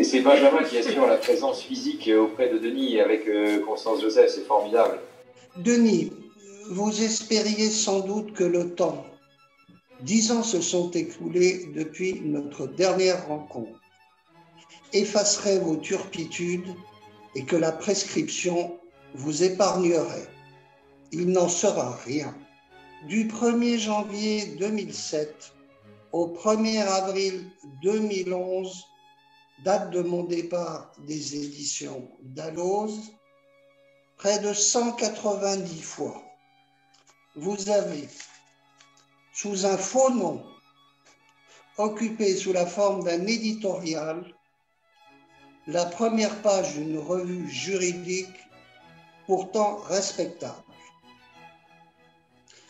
C'est Benjamin qui assure la présence physique auprès de Denis avec Constance Joseph, c'est formidable. Denis, vous espériez sans doute que le temps, 10 ans se sont écoulés depuis notre dernière rencontre, effacerait vos turpitudes et que la prescription vous épargnerait. Il n'en sera rien. Du 1er janvier 2007 au 1er avril 2011, date de mon départ des éditions Dalloz, près de 190 fois, vous avez, sous un faux nom, occupé sous la forme d'un éditorial, la première page d'une revue juridique pourtant respectable.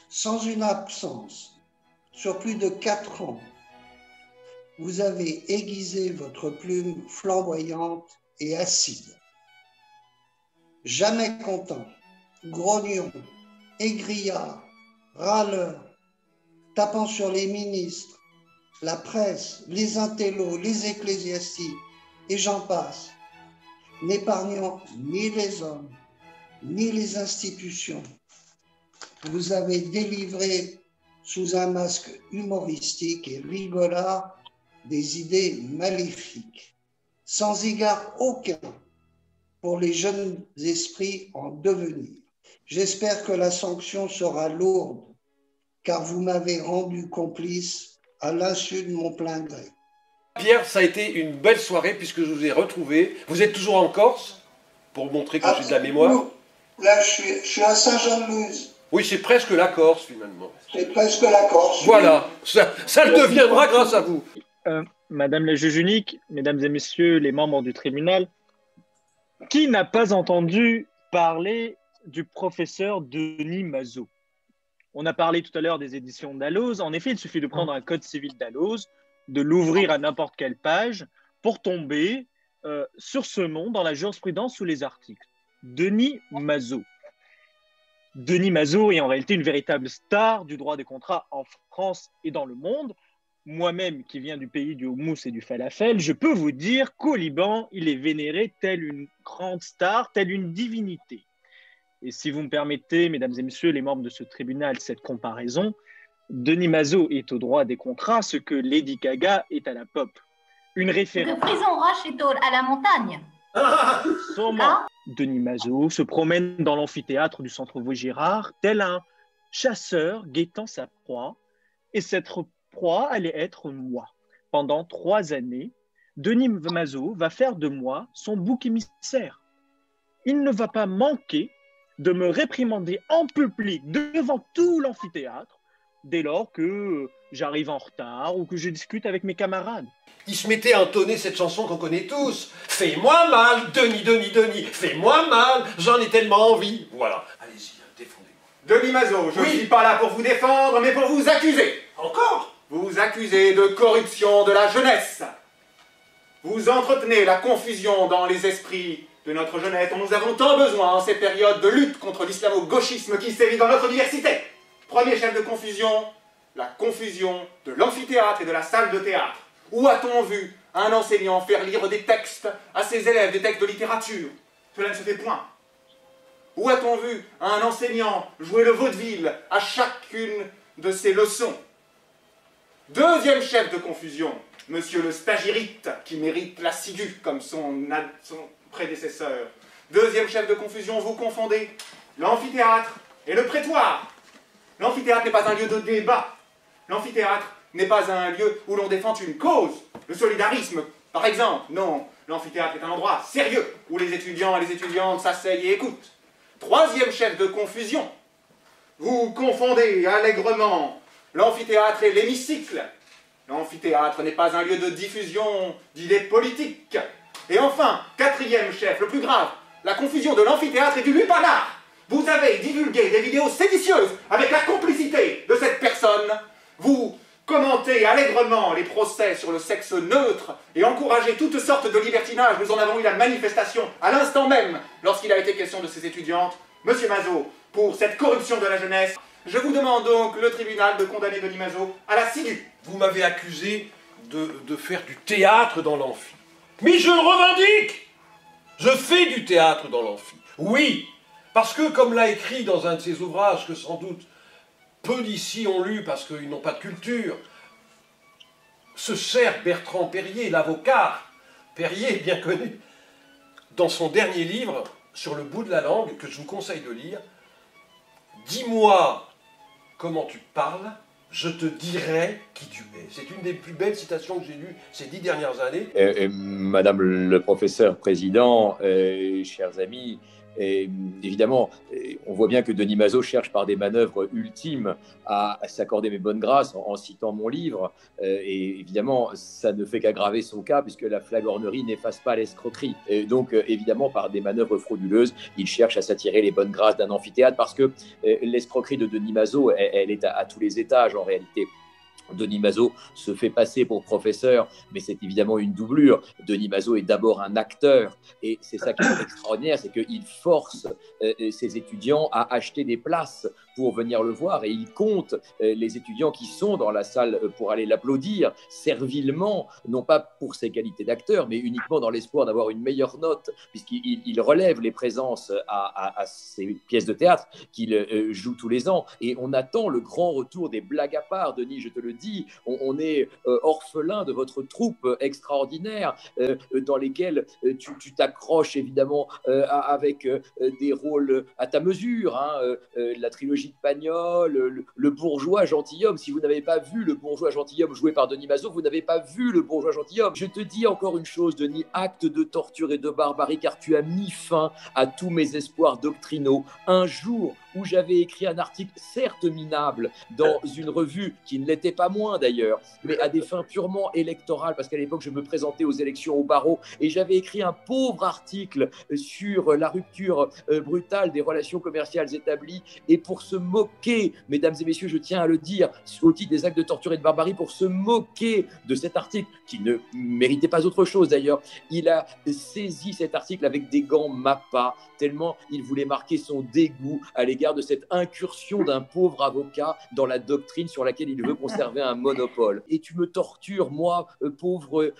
Sans une absence, sur plus de 4 ans, vous avez aiguisé votre plume flamboyante et acide. Jamais content, grognon, égrillard, râleur, tapant sur les ministres, la presse, les intellos, les ecclésiastiques, et j'en passe, n'épargnant ni les hommes, ni les institutions. Vous avez délivré sous un masque humoristique et rigolard des idées maléfiques, sans égard aucun pour les jeunes esprits en devenir. J'espère que la sanction sera lourde, car vous m'avez rendu complice à l'insu de mon plein gré. Pierre, ça a été une belle soirée puisque je vous ai retrouvé. Vous êtes toujours en Corse, pour montrer que j'ai de la mémoire. Là, je suis à Saint-Jean-de-Luz. Oui, c'est presque la Corse, finalement. C'est presque la Corse. Voilà, ça le deviendra grâce à vous. Madame la juge unique, mesdames et messieurs les membres du tribunal, qui n'a pas entendu parler du professeur Denis Mazot? On a parlé tout à l'heure des éditions Dalloz. En effet, il suffit de prendre un code civil Dalloz, de l'ouvrir à n'importe quelle page pour tomber sur ce nom dans la jurisprudence sous les articles. Denis Mazot. Denis Mazot est en réalité une véritable star du droit des contrats en France et dans le monde. Moi-même, qui viens du pays du houmous et du falafel, je peux vous dire qu'au Liban, il est vénéré tel une grande star, telle une divinité. Et si vous me permettez, mesdames et messieurs les membres de ce tribunal, cette comparaison, Denis Mazot est au droit des contrats ce que Lady Gaga est à la pop. Une référence. De prison Roche est à la montagne. Sûrement. Denis Mazot se promène dans l'amphithéâtre du centre Vaugirard tel un chasseur guettant sa proie, et cette proie allait être moi. Pendant 3 années, Denis Mazot va faire de moi son bouc émissaire. Il ne va pas manquer de me réprimander en public devant tout l'amphithéâtre dès lors que j'arrive en retard ou que je discute avec mes camarades. Il se mettait à entonner cette chanson qu'on connaît tous. Fais-moi mal, Denis, Denis, Denis, fais-moi mal, j'en ai tellement envie. Voilà. Allez-y, défendez-moi. Denis Mazot, je ne suis pas là pour vous défendre, mais pour vous accuser. Encore? Vous accusez de corruption de la jeunesse. Vous entretenez la confusion dans les esprits de notre jeunesse dont nous avons tant besoin en ces périodes de lutte contre l'islamo-gauchisme qui sévit dans notre université. Premier chef de confusion, la confusion de l'amphithéâtre et de la salle de théâtre. Où a-t-on vu un enseignant faire lire des textes à ses élèves, des textes de littérature? Cela ne se fait point. Où a-t-on vu un enseignant jouer le vaudeville à chacune de ses leçons? Deuxième chef de confusion, monsieur le stagirite, qui mérite l'assidu comme son prédécesseur. Deuxième chef de confusion, vous confondez l'amphithéâtre et le prétoire. L'amphithéâtre n'est pas un lieu de débat. L'amphithéâtre n'est pas un lieu où l'on défend une cause, le solidarisme, par exemple. Non, l'amphithéâtre est un endroit sérieux, où les étudiants et les étudiantes s'asseyent et écoutent. Troisième chef de confusion, vous confondez allègrement l'amphithéâtre et l'hémicycle. L'amphithéâtre n'est pas un lieu de diffusion d'idées politiques. Et enfin, quatrième chef, le plus grave, la confusion de l'amphithéâtre et du lupanar. Vous avez divulgué des vidéos séditieuses avec la complicité de cette personne. Vous commentez allègrement les procès sur le sexe neutre et encouragez toutes sortes de libertinages. Nous en avons eu la manifestation à l'instant même lorsqu'il a été question de ces étudiantes. Monsieur Mazot, pour cette corruption de la jeunesse, je vous demande donc, le tribunal, de condamner Denis Mazot à la CIGU. Vous m'avez accusé de faire du théâtre dans l'amphi. Mais je le revendique! Je fais du théâtre dans l'amphi. Oui, parce que, comme l'a écrit dans un de ses ouvrages, que sans doute peu d'ici ont lu parce qu'ils n'ont pas de culture, ce cher Bertrand Perrier, l'avocat, Perrier bien connu, dans son dernier livre, Sur le bout de la langue, que je vous conseille de lire, « Dis-moi comment tu parles, je te dirai qui tu es ». C'est une des plus belles citations que j'ai lues ces 10 dernières années. Madame le professeur président, chers amis, évidemment, on voit bien que Denis Mazo cherche par des manœuvres ultimes à s'accorder mes bonnes grâces en citant mon livre. Et évidemment, ça ne fait qu'aggraver son cas puisque la flagornerie n'efface pas l'escroquerie. Et donc, évidemment, par des manœuvres frauduleuses, il cherche à s'attirer les bonnes grâces d'un amphithéâtre parce que l'escroquerie de Denis Mazo, elle est à tous les étages en réalité. Denis Mazo se fait passer pour professeur, mais c'est évidemment une doublure. Denis Mazo est d'abord un acteur, et c'est ça qui est extraordinaire, c'est qu'il force ses étudiants à acheter des places pour venir le voir, et il compte les étudiants qui sont dans la salle pour aller l'applaudir servilement, non pas pour ses qualités d'acteur, mais uniquement dans l'espoir d'avoir une meilleure note, puisqu'il relève les présences à ses pièces de théâtre qu'il joue tous les ans, et on attend le grand retour des blagues à part. Denis, je te le dis, on est orphelin de votre troupe extraordinaire dans lesquelles tu t'accroches évidemment avec des rôles à ta mesure, hein, la trilogie de Pagnol, le bourgeois gentilhomme. Si vous n'avez pas vu le bourgeois gentilhomme joué par Denis Mazo, vous n'avez pas vu le bourgeois gentilhomme. Je te dis encore une chose, Denis, acte de torture et de barbarie, car tu as mis fin à tous mes espoirs doctrinaux. Un jour où j'avais écrit un article certes minable dans une revue qui ne l'était pas moins d'ailleurs, mais à des fins purement électorales, parce qu'à l'époque je me présentais aux élections au barreau, et j'avais écrit un pauvre article sur la rupture brutale des relations commerciales établies, et pour se moquer, mesdames et messieurs, je tiens à le dire, au titre des actes de torture et de barbarie, pour se moquer de cet article, qui ne méritait pas autre chose d'ailleurs, il a saisi cet article avec des gants Mappa, tellement il voulait marquer son dégoût à l'égard de cette incursion d'un pauvre avocat dans la doctrine sur laquelle il veut conserver un monopole. Et tu me tortures, moi, pauvre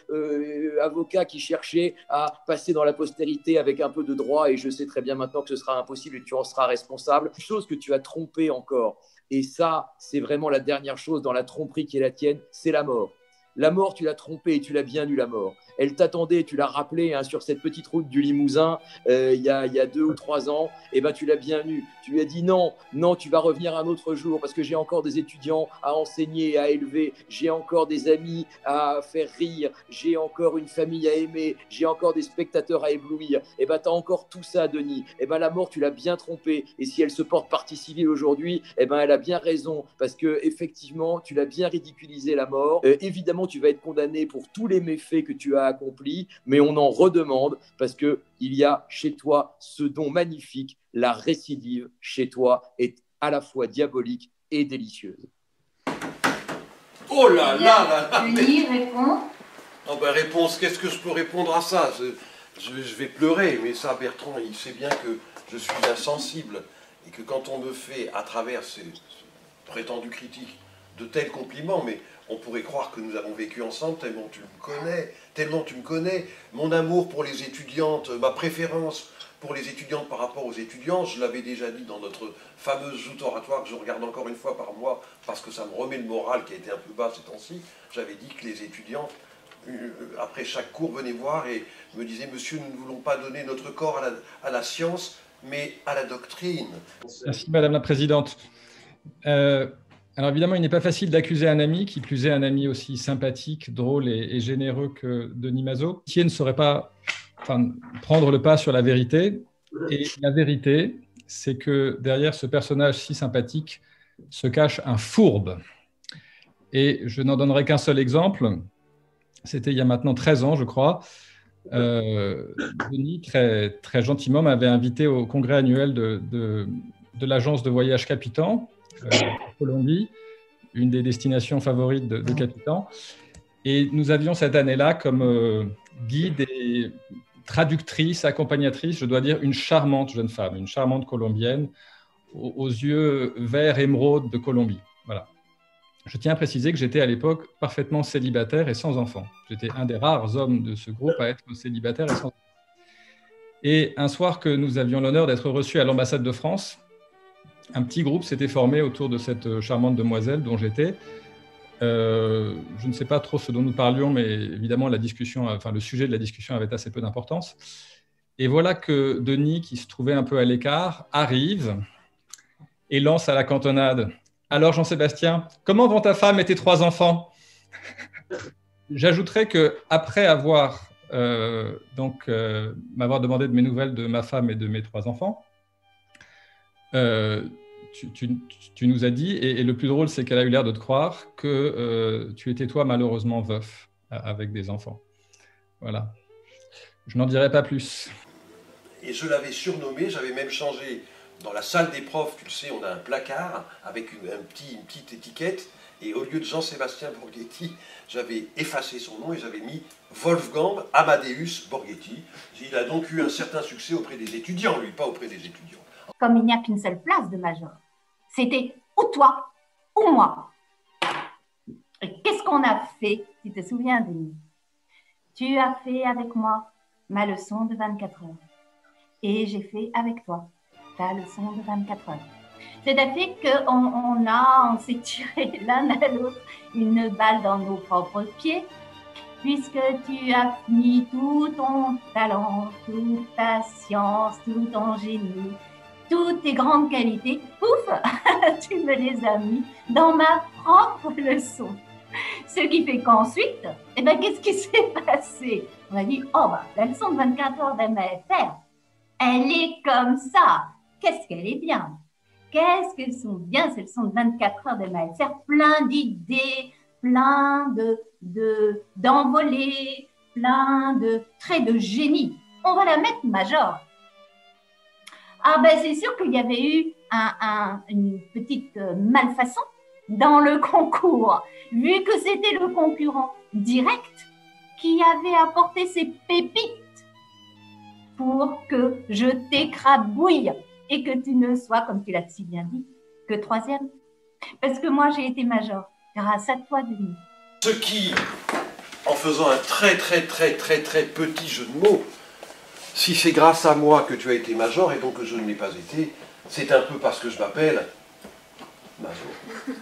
avocat qui cherchait à passer dans la postérité avec un peu de droit, et je sais très bien maintenant que ce sera impossible et tu en seras responsable. Chose que tu as trompée encore. Et ça, c'est vraiment la dernière chose dans la tromperie qui est la tienne, c'est la mort. La mort, tu l'as trompée et tu l'as bien eu, la mort. Elle t'attendait, tu l'as rappelé, hein, sur cette petite route du Limousin, il y a 2 ou 3 ans, et ben tu l'as bien eu. Tu lui as dit non, tu vas revenir un autre jour parce que j'ai encore des étudiants à enseigner et à élever, j'ai encore des amis à faire rire, j'ai encore une famille à aimer, j'ai encore des spectateurs à éblouir. Et ben tu as encore tout ça, Denis. Et ben la mort, tu l'as bien trompée. Et si elle se porte partie civile aujourd'hui, et ben elle a bien raison parce que effectivement, tu l'as bien ridiculisé, la mort. Évidemment, tu vas être condamné pour tous les méfaits que tu as accomplis, mais on en redemande parce qu'il y a chez toi ce don magnifique, la récidive chez toi est à la fois diabolique et délicieuse. Oh là là là là! Denis répond. Oh ben réponse, qu'est-ce que je peux répondre à ça? Je vais pleurer, mais ça, Bertrand, il sait bien que je suis insensible et que quand on me fait, à travers ces prétendues critiques, de tels compliments, mais on pourrait croire que nous avons vécu ensemble tellement tu me connais, mon amour pour les étudiantes, ma préférence pour les étudiantes par rapport aux étudiants, je l'avais déjà dit dans notre fameuse joute oratoire que je regarde encore une fois par mois parce que ça me remet le moral qui a été un peu bas ces temps-ci. J'avais dit que les étudiantes, après chaque cours, venaient voir et me disaient « Monsieur, nous ne voulons pas donner notre corps à la science, mais à la doctrine. » Merci Madame la Présidente. Alors évidemment, il n'est pas facile d'accuser un ami, qui plus est un ami aussi sympathique, drôle et généreux que Denis Mazo, qui ne saurait pas prendre le pas sur la vérité. Et la vérité, c'est que derrière ce personnage si sympathique se cache un fourbe. Et je n'en donnerai qu'un seul exemple. C'était il y a maintenant 13 ans, je crois. Denis, très, très gentiment, m'avait invité au congrès annuel de l'agence de voyage Capitan, en Colombie, une des destinations favorites de Capitan. Et nous avions cette année-là comme guide et traductrice, accompagnatrice, je dois dire, une charmante jeune femme, une charmante colombienne, aux yeux verts émeraude de Colombie. Voilà. Je tiens à préciser que j'étais à l'époque parfaitement célibataire et sans enfant. J'étais un des rares hommes de ce groupe à être célibataire et sans enfant. Et un soir que nous avions l'honneur d'être reçus à l'ambassade de France, un petit groupe s'était formé autour de cette charmante demoiselle dont j'étais. Je ne sais pas trop ce dont nous parlions, mais évidemment, le sujet de la discussion avait assez peu d'importance. Et voilà que Denis, qui se trouvait un peu à l'écart, arrive et lance à la cantonade. « Alors, Jean-Sébastien, comment vont ta femme et tes 3 enfants ?» J'ajouterais qu'après m'avoir demandé de mes nouvelles de ma femme et de mes 3 enfants, tu nous as dit, et le plus drôle, c'est qu'elle a eu l'air de te croire, que tu étais toi malheureusement veuf avec des enfants. Voilà. Je n'en dirai pas plus. Et je l'avais surnommé, j'avais même changé dans la salle des profs, tu le sais, on a un placard avec une petite étiquette, et au lieu de Jean-Sébastien Borghetti, j'avais effacé son nom et j'avais mis Wolfgang Amadeus Borghetti. Il a donc eu un certain succès auprès des étudiants, lui, pas auprès des étudiants. Comme il n'y a qu'une seule place de major, c'était ou toi ou moi. Et qu'est-ce qu'on a fait, tu te souviens, Denis? Tu as fait avec moi ma leçon de 24 heures. Et j'ai fait avec toi ta leçon de 24 heures. C'est-à-dire qu'on s'est tiré l'un à l'autre une balle dans nos propres pieds, puisque tu as mis tout ton talent, toute ta science, tout ton génie, toutes tes grandes qualités, pouf, tu me les as mis dans ma propre leçon. Ce qui fait qu'ensuite, qu'est-ce qui s'est passé? On a dit, la leçon de 24 heures d'MFR, elle est comme ça. Qu'est-ce qu'elle est bien? Qu'est-ce qu'elles sont bien, ces leçons de 24 heures d'MFR, plein d'idées, plein d'envolées, plein de traits de génie. On va la mettre major. C'est sûr qu'il y avait eu une petite malfaçon dans le concours, vu que c'était le concurrent direct qui avait apporté ses pépites pour que je t'écrabouille et que tu ne sois, comme tu l'as si bien dit, que 3e. Parce que moi, j'ai été major grâce à toi, Denis. Ce qui, en faisant un très petit jeu de mots, si c'est grâce à moi que tu as été major et donc que je ne l'ai pas été, c'est un peu parce que je m'appelle Mazo.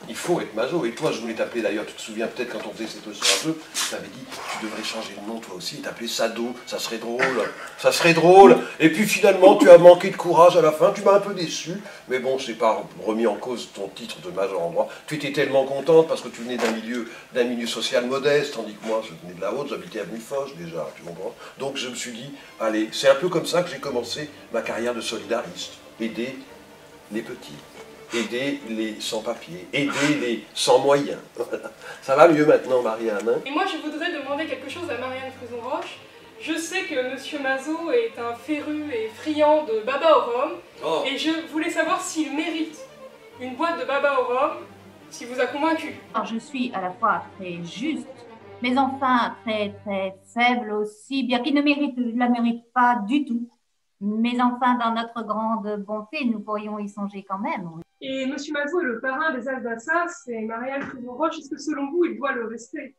Il faut être Mazo. Et toi, je voulais t'appeler d'ailleurs, tu te souviens peut-être quand on faisait cette leçon un peu, je t'avais dit, tu devrais changer de nom toi aussi et t'appeler Sado, ça serait drôle. Ça serait drôle. Et puis finalement, tu as manqué de courage à la fin, tu m'as un peu déçu. Mais bon, je n'ai pas remis en cause ton titre de major en droit. Tu étais tellement contente parce que tu venais d'un milieu social modeste, tandis que moi, je venais de la haute, j'habitais avenue Foch déjà, tu comprends? Donc je me suis dit, allez, c'est un peu comme ça que j'ai commencé ma carrière de solidariste. Aider les petits. Aider les sans-papiers, aider les sans-moyens. Ça va mieux maintenant, Marianne, hein? Et moi, je voudrais demander quelque chose à Marianne Frison-Roche. Je sais que M. Mazo est un féru et friand de baba au rhum, et je voulais savoir s'il mérite une boîte de baba au rhum, s'il vous a convaincu. Alors, je suis à la fois très juste, mais enfin très faible aussi, bien qu'il ne la mérite pas du tout. Mais enfin, dans notre grande bonté, nous pourrions y songer quand même. Et M. Mazo est le parrain des As d'Assas et Marianne Frison-Roche, est-ce que selon vous, il doit le rester?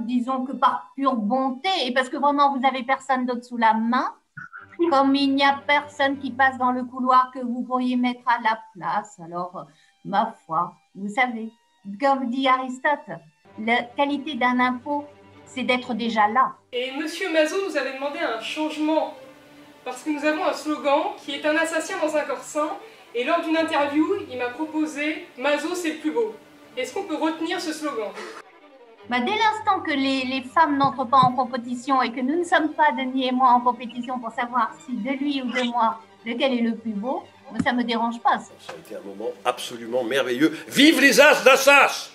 Disons que par pure bonté, et parce que vraiment, vous n'avez personne d'autre sous la main, comme il n'y a personne qui passe dans le couloir que vous pourriez mettre à la place, alors, ma foi, vous savez, comme dit Aristote, la qualité d'un impôt, c'est d'être déjà là. Et M. Mazo nous avait demandé un changement, parce que nous avons un slogan qui est un assassin dans un corps sain, et lors d'une interview, il m'a proposé « Mazo, c'est le plus beau ». Est-ce qu'on peut retenir ce slogan? Dès l'instant que les femmes n'entrent pas en compétition et que nous ne sommes pas, Denis et moi, en compétition pour savoir si de lui ou de moi, lequel est le plus beau, ça ne me dérange pas. Ça a été un moment absolument merveilleux. Vive les As d'Assas!